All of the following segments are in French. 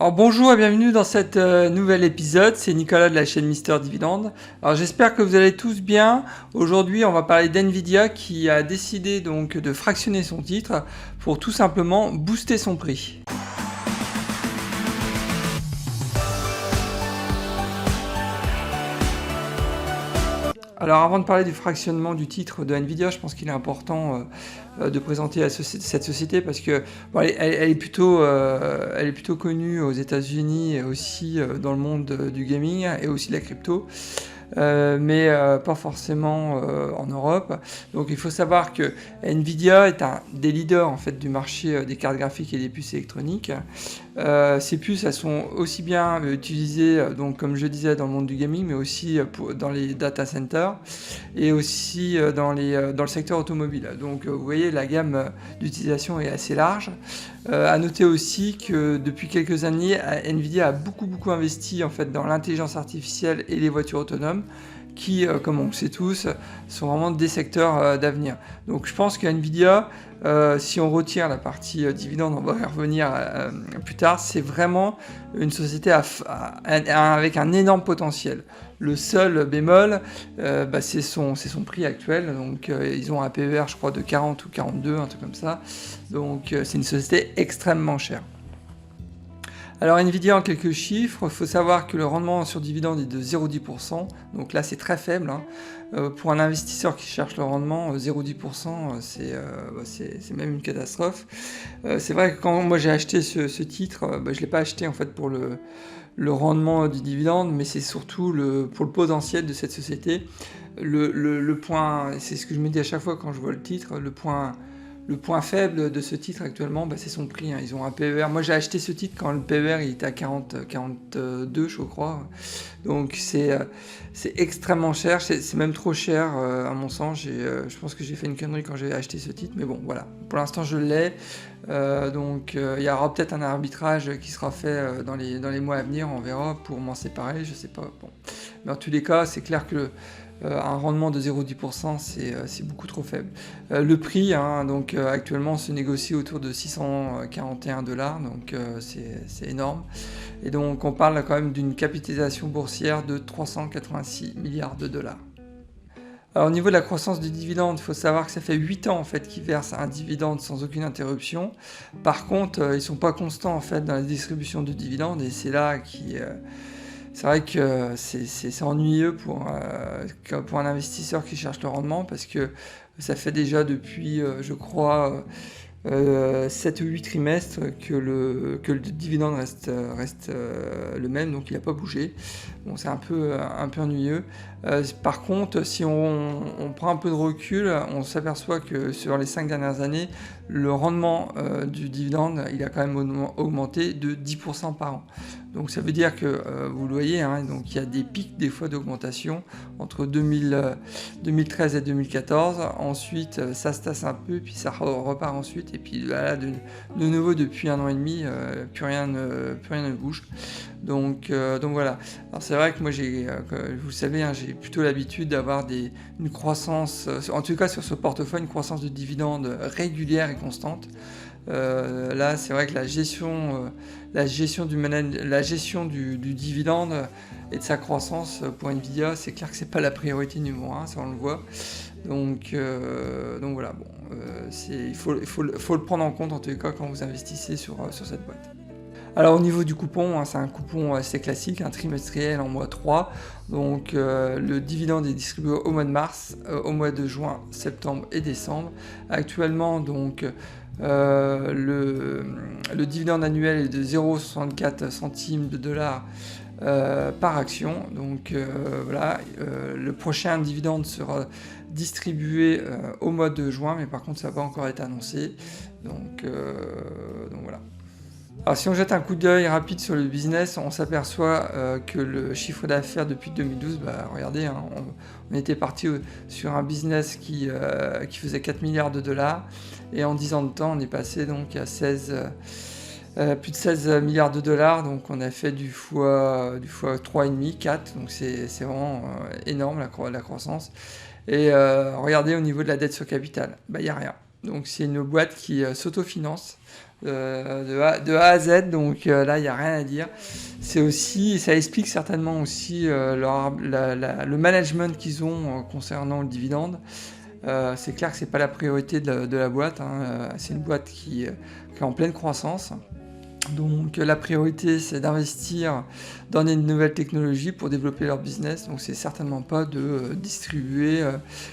Alors bonjour et bienvenue dans cet nouvel épisode, c'est Nicolas de la chaîne Mister Dividende. Alors j'espère que vous allez tous bien. Aujourd'hui on va parler d'NVIDIA qui a décidé donc de fractionner son titre pour tout simplement booster son prix. Alors avant de parler du fractionnement du titre de NVIDIA, je pense qu'il est important de présenter cette société parce que bon, elle est plutôt connue aux États-Unis et aussi dans le monde du gaming et aussi de la crypto. Mais pas forcément en Europe. Donc il faut savoir que Nvidia est un des leaders en fait du marché des cartes graphiques et des puces électroniques. Ces puces elles sont aussi bien utilisées donc comme je disais dans le monde du gaming, mais aussi dans les data centers et aussi dans le secteur automobile. Donc vous voyez la gamme d'utilisation est assez large. À noter aussi que depuis quelques années, Nvidia a beaucoup investi en fait dans l'intelligence artificielle et les voitures autonomes qui, comme on le sait tous, sont vraiment des secteurs d'avenir. Donc je pense que Nvidia, si on retire la partie dividende, on va y revenir plus tard, c'est vraiment une société avec un énorme potentiel. Le seul bémol, c'est son prix actuel. Donc ils ont un PER, je crois, de 40 ou 42, un truc comme ça. Donc c'est une société extrêmement chère. Alors Nvidia en quelques chiffres, il faut savoir que le rendement sur dividende est de 0,10%, donc là c'est très faible. Pour un investisseur qui cherche le rendement, 0,10% c'est même une catastrophe. C'est vrai que quand moi j'ai acheté ce titre, je ne l'ai pas acheté en fait pour le rendement du dividende, mais c'est surtout pour le potentiel de cette société. Le point, c'est ce que je me dis à chaque fois quand je vois le titre, le point faible de ce titre actuellement, c'est son prix. Ils ont un PER. Moi, j'ai acheté ce titre quand le PER il était à 42, je crois. Donc, c'est extrêmement cher. C'est même trop cher, à mon sens. Je pense que j'ai fait une connerie quand j'ai acheté ce titre. Mais bon, voilà. Pour l'instant, je l'ai. Donc, il y aura peut-être un arbitrage qui sera fait dans les mois à venir. On verra pour m'en séparer. Je sais pas. Bon. Mais en tous les cas, c'est clair que un rendement de 0,10%, c'est beaucoup trop faible. Le prix, donc actuellement, se négocie autour de 641 $, donc c'est énorme. Et donc on parle quand même d'une capitalisation boursière de 386 milliards de dollars. Alors au niveau de la croissance du dividende, il faut savoir que ça fait 8 ans en fait qu'ils versent un dividende sans aucune interruption. Par contre, ils ne sont pas constants en fait dans la distribution du dividende et c'est là qui c'est vrai que c'est ennuyeux pour un investisseur qui cherche le rendement parce que ça fait déjà depuis, je crois, 7 ou 8 trimestres que le dividende reste le même, donc il n'a pas bougé. Bon, c'est un peu ennuyeux. Par contre, si on prend un peu de recul, on s'aperçoit que sur les 5 dernières années, le rendement du dividende, il a quand même augmenté de 10% par an. Donc ça veut dire que, vous le voyez, donc il y a des pics des fois d'augmentation entre 2013 et 2014. Ensuite, ça se tasse un peu, puis ça repart ensuite. Et puis là, de nouveau, depuis 1 an et demi, plus rien ne bouge. Donc voilà. Alors c'est vrai que moi, vous le savez, j'ai plutôt l'habitude d'avoir une croissance, en tout cas sur ce portefeuille, une croissance de dividendes régulière et constante. Là, c'est vrai que la gestion du dividende et de sa croissance pour Nvidia, c'est clair que c'est pas la priorité numéro 1, ça on le voit. Donc voilà, bon, il faut le prendre en compte en tout cas quand vous investissez sur cette boîte. Alors au niveau du coupon, c'est un coupon assez classique, un trimestriel en mois 3. Donc le dividende est distribué au mois de mars, au mois de juin, septembre et décembre. Actuellement, donc le dividende annuel est de 0,64 centimes de dollars par action. Donc voilà, le prochain dividende sera distribué au mois de juin, mais par contre ça n'a pas encore été annoncé. Donc voilà. Alors si on jette un coup d'œil rapide sur le business, on s'aperçoit que le chiffre d'affaires depuis 2012, regardez, on était parti sur un business qui faisait 4 milliards de dollars, et en 10 ans de temps, on est passé donc à plus de 16 milliards de dollars, donc on a fait du fois 3,5, 4, donc c'est vraiment énorme la croissance. Et regardez au niveau de la dette sur capital, il n'y a rien. Donc c'est une boîte qui s'autofinance. de A à Z, donc là, il n'y a rien à dire. C'est aussi, ça explique certainement aussi le management qu'ils ont concernant le dividende. C'est clair que c'est pas la priorité de la boîte, hein. C'est une boîte qui est en pleine croissance. Donc la priorité, c'est d'investir dans des nouvelles technologies pour développer leur business. Donc c'est certainement pas de distribuer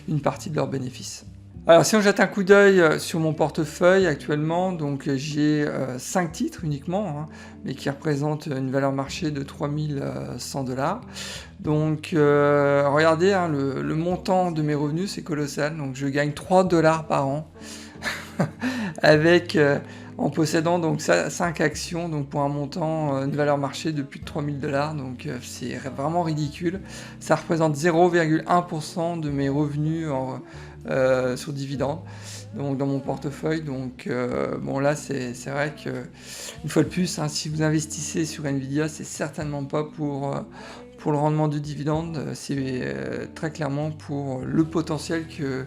une partie de leurs bénéfices. Alors si on jette un coup d'œil sur mon portefeuille actuellement, donc j'ai 5 titres uniquement, hein, mais qui représentent une valeur marché de 3100 $. Donc regardez, hein, le montant de mes revenus, c'est colossal. Donc je gagne 3 $ par an avec en possédant donc 5 actions, donc pour un montant, une valeur marché de plus de 3000 $. Donc c'est vraiment ridicule. Ça représente 0,1% de mes revenus sur dividende, donc dans mon portefeuille. Donc bon, là c'est vrai que une fois de plus, hein, si vous investissez sur Nvidia, c'est certainement pas pour le rendement du dividende, c'est très clairement pour le potentiel que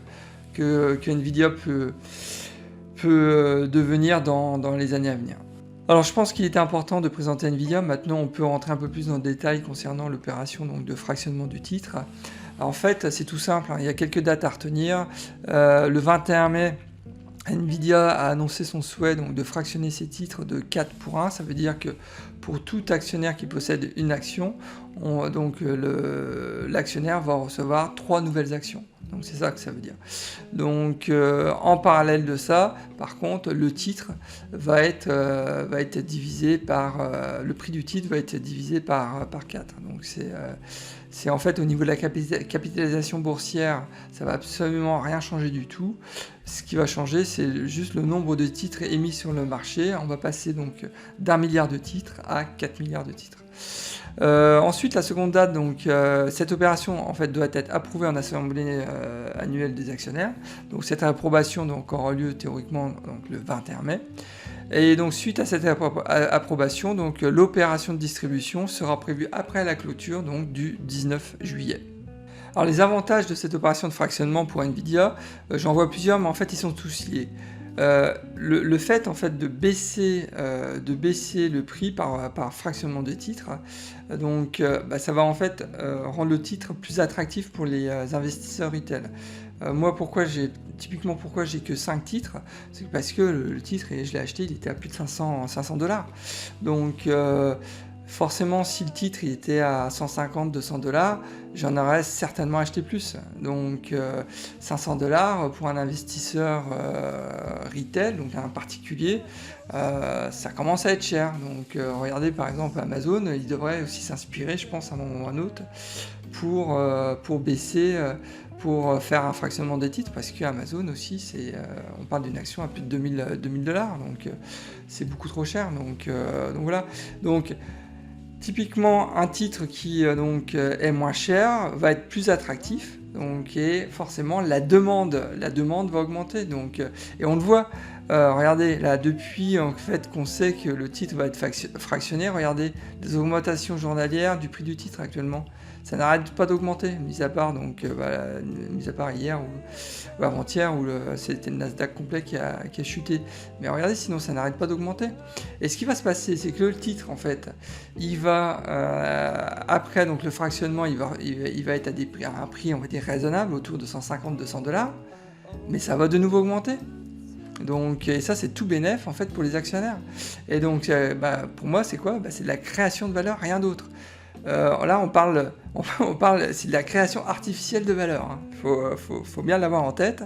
Nvidia peut devenir dans les années à venir. Alors je pense qu'il était important de présenter Nvidia. Maintenant on peut rentrer un peu plus dans le détail concernant l'opération donc de fractionnement du titre. En fait c'est tout simple, hein. Il y a quelques dates à retenir. Le 21 mai, Nvidia a annoncé son souhait donc, de fractionner ses titres de 4 pour 1. Ça veut dire que pour tout actionnaire qui possède une action, l'actionnaire va recevoir 3 nouvelles actions. Donc c'est ça que ça veut dire. Donc en parallèle de ça, par contre, le titre va être divisé par le prix du titre va être divisé par 4. Donc c'est en fait au niveau de la capitalisation boursière, ça va absolument rien changer du tout. Ce qui va changer, c'est juste le nombre de titres émis sur le marché. On va passer donc d'1 milliard de titres à 4 milliards de titres. Ensuite, la seconde date, donc cette opération en fait doit être approuvée en assemblée annuelle des actionnaires. Donc cette approbation donc aura lieu théoriquement donc, le 21 mai. Et donc suite à cette approbation, donc l'opération de distribution sera prévue après la clôture donc du 19 juillet. Alors les avantages de cette opération de fractionnement pour Nvidia, j'en vois plusieurs, mais en fait ils sont tous liés. Le fait en fait de baisser le prix par fractionnement de titres, donc ça va en fait rendre le titre plus attractif pour les investisseurs retail. Moi pourquoi j'ai que 5 titres, c'est parce que le titre, et je l'ai acheté, il était à plus de 500 $. Donc forcément, si le titre il était à 150, 200 $, j'en aurais certainement acheté plus. Donc 500 $ pour un investisseur retail, donc un particulier, ça commence à être cher. Donc regardez par exemple Amazon, il devrait aussi s'inspirer, je pense, à un moment ou à un autre, pour baisser, pour faire un fractionnement des titres, parce qu'Amazon aussi, on parle d'une action à plus de 2000 $, donc c'est beaucoup trop cher. Donc voilà. Donc typiquement, un titre qui est moins cher va être plus attractif, donc, et forcément la demande va augmenter. Donc, et on le voit, regardez, là, depuis en fait, qu'on sait que le titre va être fractionné, regardez les augmentations journalières du prix du titre actuellement. Ça n'arrête pas d'augmenter, mis à part hier ou avant-hier où c'était le Nasdaq complet qui a chuté. Mais regardez, sinon ça n'arrête pas d'augmenter. Et ce qui va se passer, c'est que le titre, en fait, il va après donc le fractionnement, il va être à un prix, on va dire raisonnable, autour de 150-200 $, mais ça va de nouveau augmenter. Donc, et ça c'est tout bénef en fait pour les actionnaires. Et donc pour moi c'est quoi ? C'est de la création de valeur, rien d'autre. Là on parle c'est de la création artificielle de valeur, hein. Faut bien l'avoir en tête.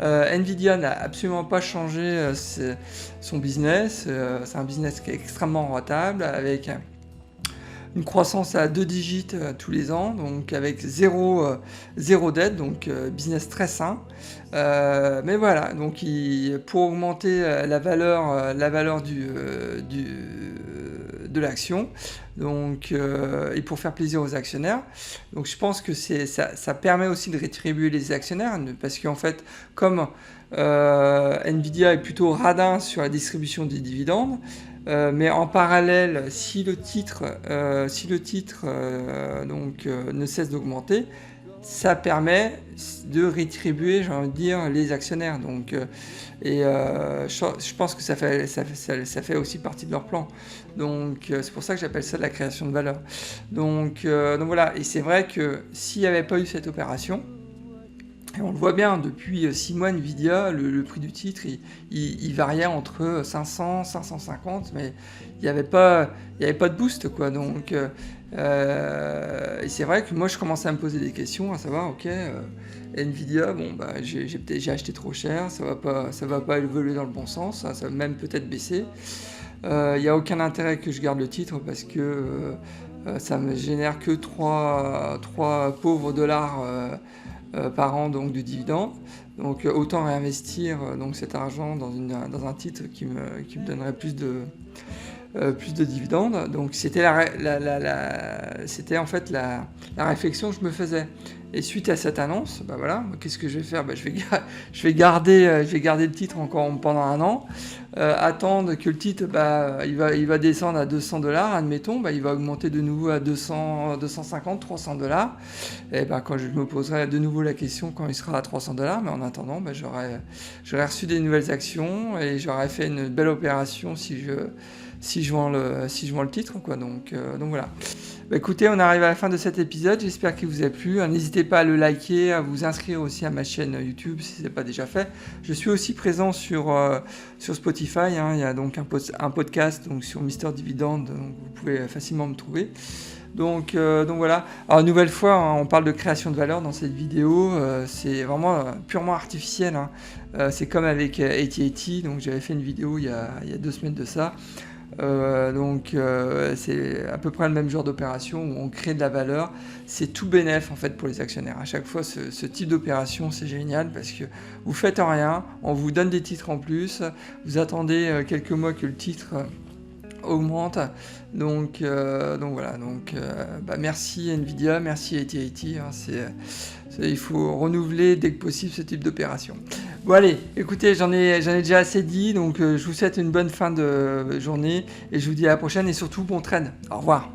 Nvidia n'a absolument pas changé son business, c'est un business qui est extrêmement rentable, avec une croissance à 2 digits tous les ans, donc avec zéro dette, donc business très sain. Mais voilà, donc pour augmenter la valeur de l'action, donc et pour faire plaisir aux actionnaires. Donc je pense que ça permet aussi de rétribuer les actionnaires, parce qu'en fait, comme Nvidia est plutôt radin sur la distribution des dividendes, mais en parallèle, si le titre ne cesse d'augmenter, ça permet de rétribuer, j'ai envie de dire, les actionnaires. Donc, je pense que ça fait aussi partie de leur plan. Donc, c'est pour ça que j'appelle ça de la création de valeur. Donc voilà, et c'est vrai que s'il n'y avait pas eu cette opération, et on le voit bien, depuis 6 mois, Nvidia, le prix du titre, il variait entre 500, 550, mais il n'y avait pas de boost, quoi. Donc, et c'est vrai que moi, je commençais à me poser des questions, à savoir, ok, Nvidia, bon, bah, j'ai acheté trop cher, ça va pas évoluer dans le bon sens, ça va même peut-être baisser. Il n'y a aucun intérêt que je garde le titre parce que ça me génère que 3 pauvres dollars par an donc de dividendes. Donc autant réinvestir donc cet argent dans un titre qui me donnerait plus de dividendes. Donc c'était c'était en fait la réflexion que je me faisais. Et suite à cette annonce, bah voilà, qu'est-ce que je vais faire ? Je vais garder le titre encore pendant un an, attendre que le titre il va descendre à 200 $, admettons, il va augmenter de nouveau à 200, 250, 300 $. Et quand je me poserai de nouveau la question quand il sera à 300 $, mais en attendant, j'aurais reçu des nouvelles actions et j'aurais fait une belle opération si je vends le titre, quoi. Donc voilà. Écoutez, on arrive à la fin de cet épisode, j'espère qu'il vous a plu. N'hésitez pas à le liker, à vous inscrire aussi à ma chaîne YouTube si ce n'est pas déjà fait. Je suis aussi présent sur Spotify, hein. Il y a donc un podcast donc, sur Mister Dividende, donc vous pouvez facilement me trouver. Donc voilà. Alors une nouvelle fois, hein, on parle de création de valeur dans cette vidéo, c'est vraiment purement artificiel, hein. C'est comme avec AT&T, donc j'avais fait une vidéo il y a 2 semaines de ça. C'est à peu près le même genre d'opération où on crée de la valeur. C'est tout bénef en fait pour les actionnaires. À chaque fois, ce type d'opération, c'est génial parce que vous faites rien, on vous donne des titres en plus, vous attendez quelques mois que le titre augmente. Donc voilà. Merci Nvidia, merci AT&T. Hein, il faut renouveler dès que possible ce type d'opération. Bon allez, écoutez, j'en ai déjà assez dit, donc je vous souhaite une bonne fin de journée et je vous dis à la prochaine et surtout bon trade. Au revoir.